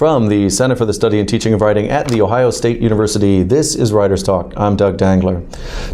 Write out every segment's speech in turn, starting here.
From the Center for the Study and Teaching of Writing at The Ohio State University, this is Writer's Talk. I'm Doug Dangler.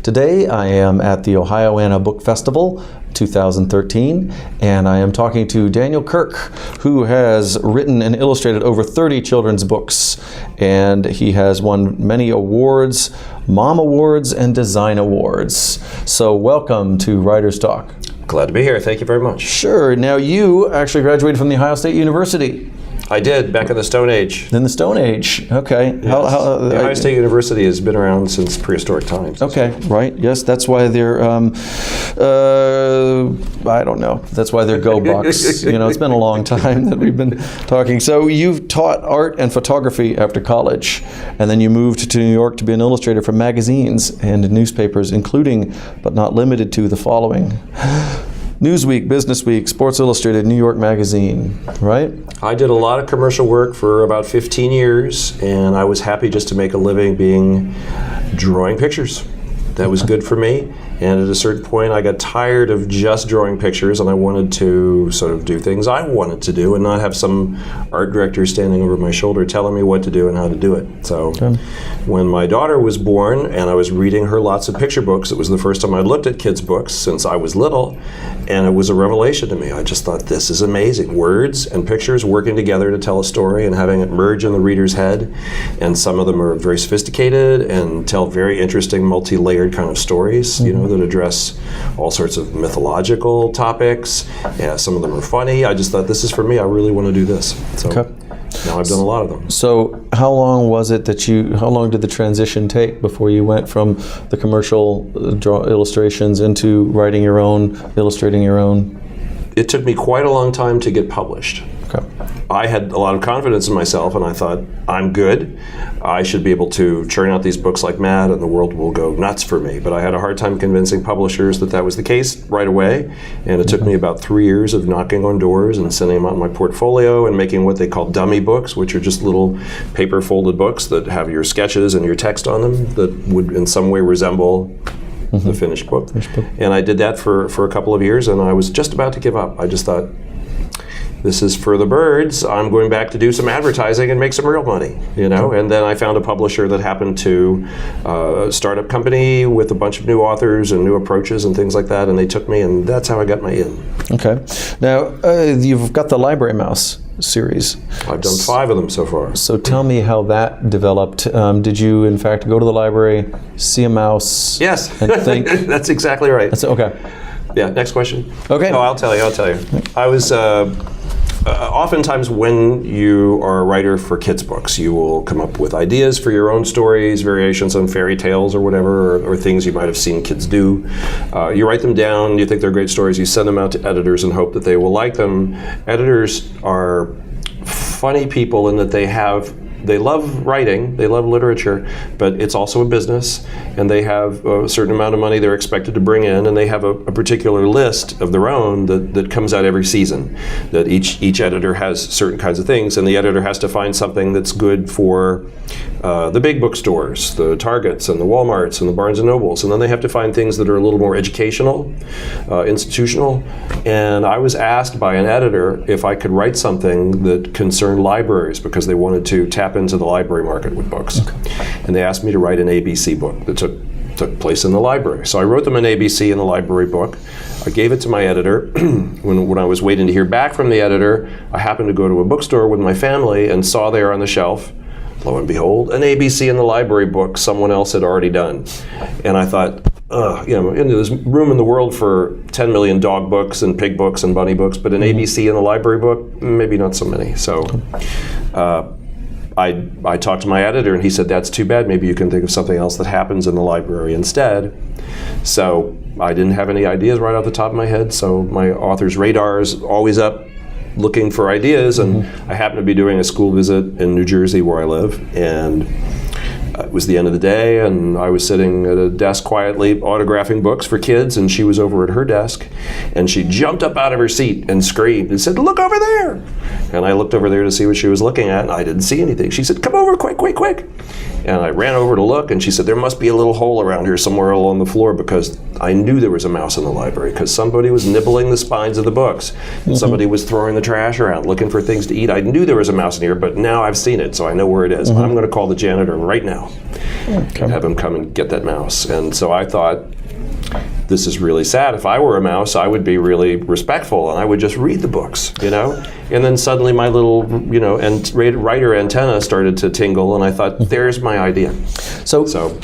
Today I am at the Ohioana Book Festival 2013, and I am talking to Daniel Kirk, who has written and illustrated over 30 children's books, and he has won many awards, Mom Awards and Design Awards. So welcome to Writer's Talk. Glad to be here. Thank you very much. Sure. Now, you actually graduated from The Ohio State University. I did, back in the Stone Age. In the Stone Age, okay. Yes. The Ohio State University has been around since prehistoric times. Okay, right. Yes, that's why they're, I don't know. That's why they're Go Bucks. You know, it's been a long time that we've been talking. So you've taught art and photography after college, and then you moved to New York to be an illustrator for magazines and newspapers, including, but not limited to, the following: Newsweek, Business Week, Sports Illustrated, New York Magazine, right? I did a lot of commercial work for about 15 years, and I was happy just to make a living drawing pictures. That was good for me, and at a certain point I got tired of just drawing pictures, and I wanted to sort of do things I wanted to do and not have some art director standing over my shoulder telling me what to do and how to do it. So when my daughter was born and I was reading her lots of picture books, it was the first time I looked at kids' books since I was little, and it was a revelation to me. I just thought, this is amazing. Words and pictures working together to tell a story and having it merge in the reader's head, and some of them are very sophisticated and tell very interesting multi-layered kind of stories, you know, that address all sorts of mythological topics. Yeah, some of them are funny. I just thought, this is for me. I really want to do this. So now I've done a lot of them. So how long was it that how long did the transition take before you went from the commercial illustrations into writing your own, illustrating your own? It took me quite a long time to get published. Okay. I had a lot of confidence in myself, and I thought, I'm good. I should be able to churn out these books like mad, and the world will go nuts for me. But I had a hard time convincing publishers that was the case right away, and it took me about 3 years of knocking on doors and sending them out in my portfolio and making what they call dummy books, which are just little paper-folded books that have your sketches and your text on them that would in some way resemble the finished book. And I did that for a couple of years, and I was just about to give up. I just thought, this is for the birds. I'm going back to do some advertising and make some real money, you know? And then I found a publisher that happened to start a company with a bunch of new authors and new approaches and things like that, and they took me, and that's how I got my in. Okay. Now, you've got the Library Mouse series. I've done 5 of them so far. So tell me how that developed. Did you, in fact, go to the library, see a mouse, yes, and think? That's exactly right. Okay. Yeah, next question. Okay. No, I'll tell you. I was... oftentimes when you are a writer for kids' books, you will come up with ideas for your own stories, variations on fairy tales or whatever, or things you might have seen kids do. You write them down, you think they're great stories, you send them out to editors and hope that they will like them. Editors are funny people in that they love writing, they love literature, but it's also a business, and they have a certain amount of money they're expected to bring in, and they have a particular list of their own that comes out every season, that each editor has certain kinds of things, and the editor has to find something that's good for the big bookstores, the Targets and the Walmarts and the Barnes & Nobles, and then they have to find things that are a little more educational, institutional, and I was asked by an editor if I could write something that concerned libraries because they wanted to tap into the library market with books. Okay. And they asked me to write an ABC book that took place in the library. So I wrote them an ABC in the library book. I gave it to my editor. When I was waiting to hear back from the editor, I happened to go to a bookstore with my family and saw there on the shelf, lo and behold, an ABC in the library book someone else had already done. And I thought, there's room in the world for 10 million dog books and pig books and bunny books, but an ABC in the library book, maybe not so many. So I talked to my editor, and he said, that's too bad. Maybe you can think of something else that happens in the library instead. So I didn't have any ideas right off the top of my head, so my author's radar is always up looking for ideas, and I happened to be doing a school visit in New Jersey where I live, and it was the end of the day, and I was sitting at a desk quietly autographing books for kids, and she was over at her desk, and she jumped up out of her seat and screamed and said, look over there! And I looked over there to see what she was looking at, and I didn't see anything. She said, come over, quick, quick, quick! And I ran over to look, and she said, there must be a little hole around here somewhere along the floor, because I knew there was a mouse in the library, because somebody was nibbling the spines of the books. And somebody was throwing the trash around, looking for things to eat. I knew there was a mouse in here, but now I've seen it, so I know where it is. I'm going to call the janitor right now and have him come and get that mouse. And so I thought, this is really sad. If I were a mouse, I would be really respectful, and I would just read the books, you know? And then suddenly my little, you know, and writer antenna started to tingle, and I thought, there's my idea. So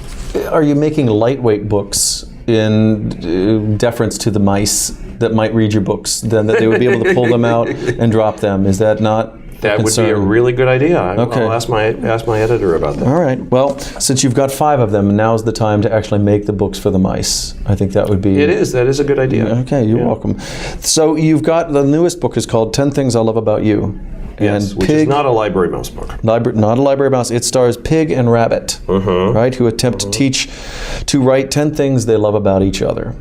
are you making lightweight books in deference to the mice that might read your books, then that they would be able to pull them out and drop them? Is that not that would be a really good idea. I'll ask my editor about that. All right. Well, since you've got 5 of them, now's the time to actually make the books for the mice. I think that would be... It is. That is a good idea. Okay, you're welcome. So you've got, the newest book is called 10 Things I Love About You. Yes, which is not a library mouse book. Not a library mouse. It stars Pig and Rabbit, right, who attempt to write 10 things they love about each other.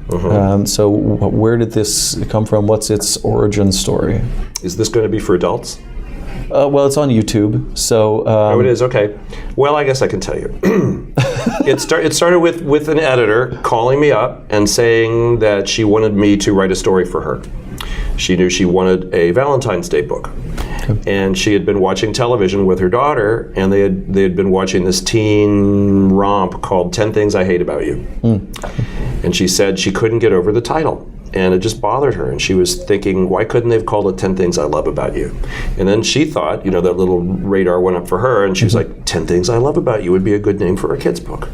So where did this come from? What's its origin story? Is this going to be for adults? Well, it's on YouTube, so... oh, it is? Okay. Well, I guess I can tell you. It started with an editor calling me up and saying that she wanted me to write a story for her. She knew she wanted a Valentine's Day book. And she had been watching television with her daughter, and they had been watching this teen romp called 10 Things I Hate About You. And she said she couldn't get over the title. And it just bothered her, and she was thinking, why couldn't they have called it 10 Things I Love About You? And then she thought, you know, that little radar went up for her, and she was like, 10 Things I Love About You would be a good name for a kid's book.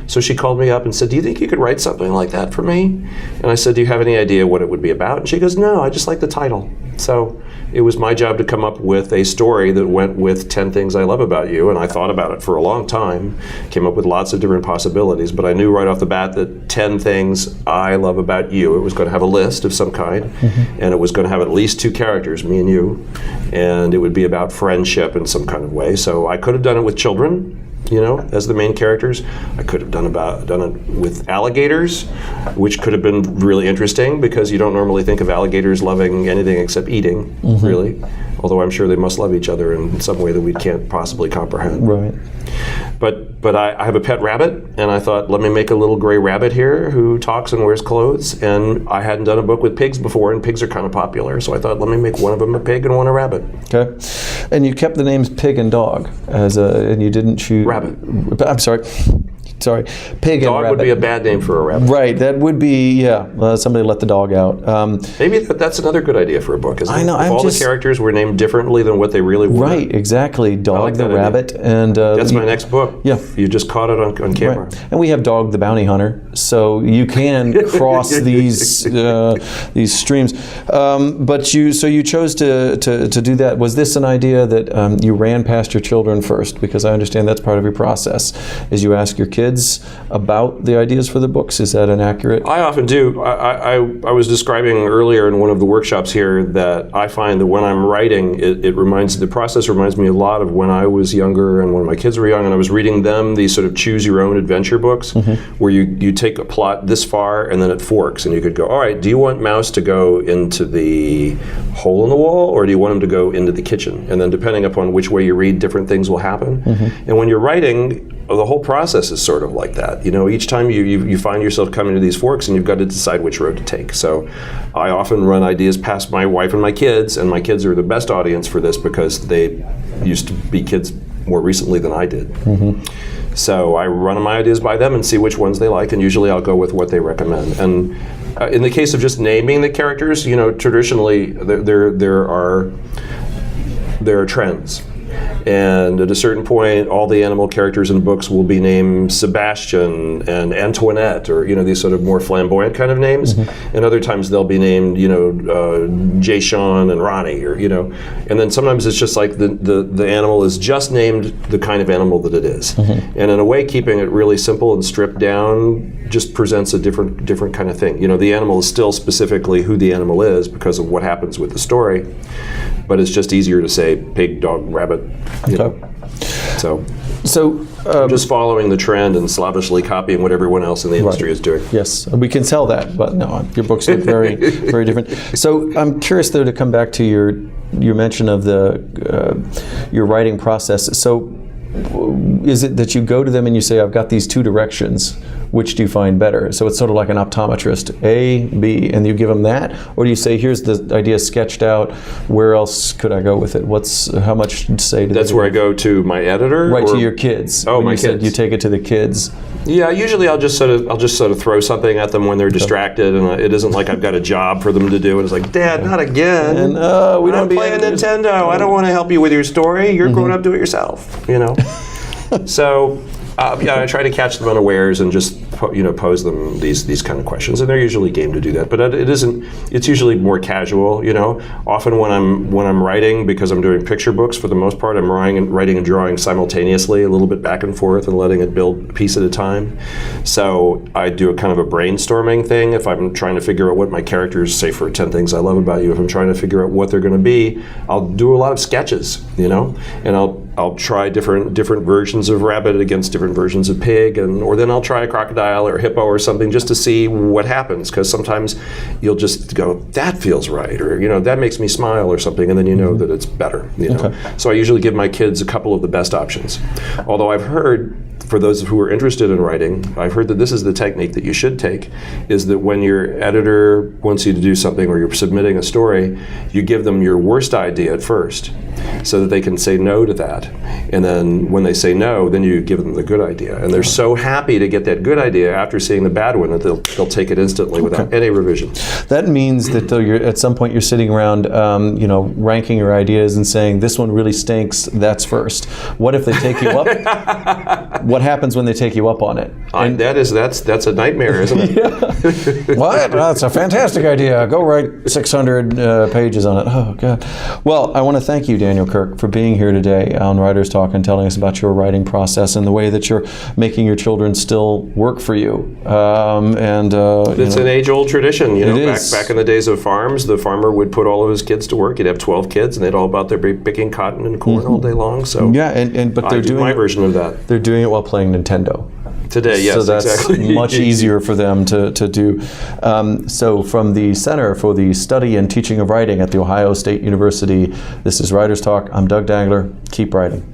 So she called me up and said, do you think you could write something like that for me? And I said, do you have any idea what it would be about? And she goes, no, I just like the title. So it was my job to come up with a story that went with 10 Things I Love About You, and I thought about it for a long time, came up with lots of different possibilities, but I knew right off the bat that 10 Things I Love About You, it was going to have a list of some kind, and it was going to have at least 2 characters, me and you, and it would be about friendship in some kind of way. So I could have done it with children, you know, as the main characters. I could have done it with alligators, which could have been really interesting, because you don't normally think of alligators loving anything except eating, really. Although I'm sure they must love each other in some way that we can't possibly comprehend. Right. But I have a pet rabbit, and I thought, let me make a little gray rabbit here who talks and wears clothes. And I hadn't done a book with pigs before, and pigs are kind of popular. So I thought, let me make one of them a pig and one a rabbit. Okay. And you kept the names Pig and Dog, and you didn't choose... Rabbit. I'm sorry. Pig and rabbit. Dog would be a bad name for a rabbit. Right, that would be, somebody let the dog out. Maybe that's another good idea for a book, isn't it? I know, if all the characters were named differently than what they really were. Right, exactly. Dog like the that rabbit. idea. And that's my next book. Yeah. You just caught it on camera. Right. And we have Dog the Bounty Hunter, so you can cross these streams. But you chose to do that. Was this an idea that you ran past your children first? Because I understand that's part of your process, is you ask your kids about the ideas for the books. Is that inaccurate? I often do. I was describing earlier in one of the workshops here that I find that when I'm writing, the process reminds me a lot of when I was younger and when my kids were young, and I was reading them these sort of choose your own adventure books where you take a plot this far and then it forks, and you could go, all right, do you want Mouse to go into the hole in the wall, or do you want him to go into the kitchen? And then depending upon which way you read, different things will happen. And when you're writing, the whole process is sort of like that. You know, each time you find yourself coming to these forks, and you've got to decide which road to take. So I often run ideas past my wife and my kids are the best audience for this, because they used to be kids more recently than I did. So I run my ideas by them and see which ones they like, and usually I'll go with what they recommend. And in the case of just naming the characters, you know, traditionally there are trends. And at a certain point, all the animal characters in books will be named Sebastian and Antoinette, or, you know, these sort of more flamboyant kind of names. And other times they'll be named, you know, Jay-Sean and Ronnie, or, you know. And then sometimes it's just like the animal is just named the kind of animal that it is. And in a way, keeping it really simple and stripped down just presents a different kind of thing. You know, the animal is still specifically who the animal is because of what happens with the story, but it's just easier to say pig, dog, rabbit. You know. So I'm just following the trend and slavishly copying what everyone else in the industry is doing. Yes, we can tell that, but no, your books look very, very different. So I'm curious, though, to come back to your mention of your writing process. So is it that you go to them and you say, I've got these two directions, which do you find better? So it's sort of like an optometrist, A, B, and you give them that? Or do you say, here's the idea sketched out, where else could I go with it? How much say to That's where I go to my editor? Right, to your kids. Oh, when my you said kids. you take it to the kids. Yeah, usually I'll just sort of throw something at them when they're distracted, and it isn't like I've got a job for them to do. And it's like, Dad, not again. And we don't play Nintendo. I don't want to help you with your story. You're grown up. Do it yourself. You know. So. I try to catch them unawares and just pose them these kind of questions, and they're usually game to do that. But it isn't. It's usually more casual. Often when I'm writing, because I'm doing picture books for the most part, I'm writing and drawing simultaneously, a little bit back and forth, and letting it build a piece at a time. So I do a kind of a brainstorming thing. If I'm trying to figure out what my characters, say for 10 Things I Love About You, if I'm trying to figure out what they're going to be, I'll do a lot of sketches. And I'll try different versions of rabbit against different versions of pig, or then I'll try a crocodile or hippo or something just to see what happens, because sometimes you'll just go, that feels right, or that makes me smile or something, and then you know that it's better. Okay. So I usually give my kids a couple of the best options. Although I've heard, for those who are interested in writing, I've heard that this is the technique that you should take, is that when your editor wants you to do something or you're submitting a story, you give them your worst idea at first so that they can say no to that. And then when they say no, then you give them the good idea. And they're so happy to get that good idea after seeing the bad one that they'll take it instantly without any revisions. That means that though at some point you're sitting around ranking your ideas and saying, this one really stinks, that's first. What if they take you up? What happens when they take you up on it? And that's a nightmare, isn't it? Yeah. What? That's a fantastic idea. Go write 600 pages on it. Oh, God. Well, I want to thank you, Daniel Kirk, for being here today on Writers Talk and telling us about your writing process and the way that you're making your children still work for you. It's an age-old tradition. Back in the days of farms, the farmer would put all of his kids to work. He'd have 12 kids, and they'd all about there be picking cotton and corn all day long. So yeah, but they're doing my version of that. They're doing it while playing Nintendo. Today, yes, so that's exactly. much easier for them to do. So from the Center for the Study and Teaching of Writing at The Ohio State University, this is Writers Talk. I'm Doug Dangler. Keep writing.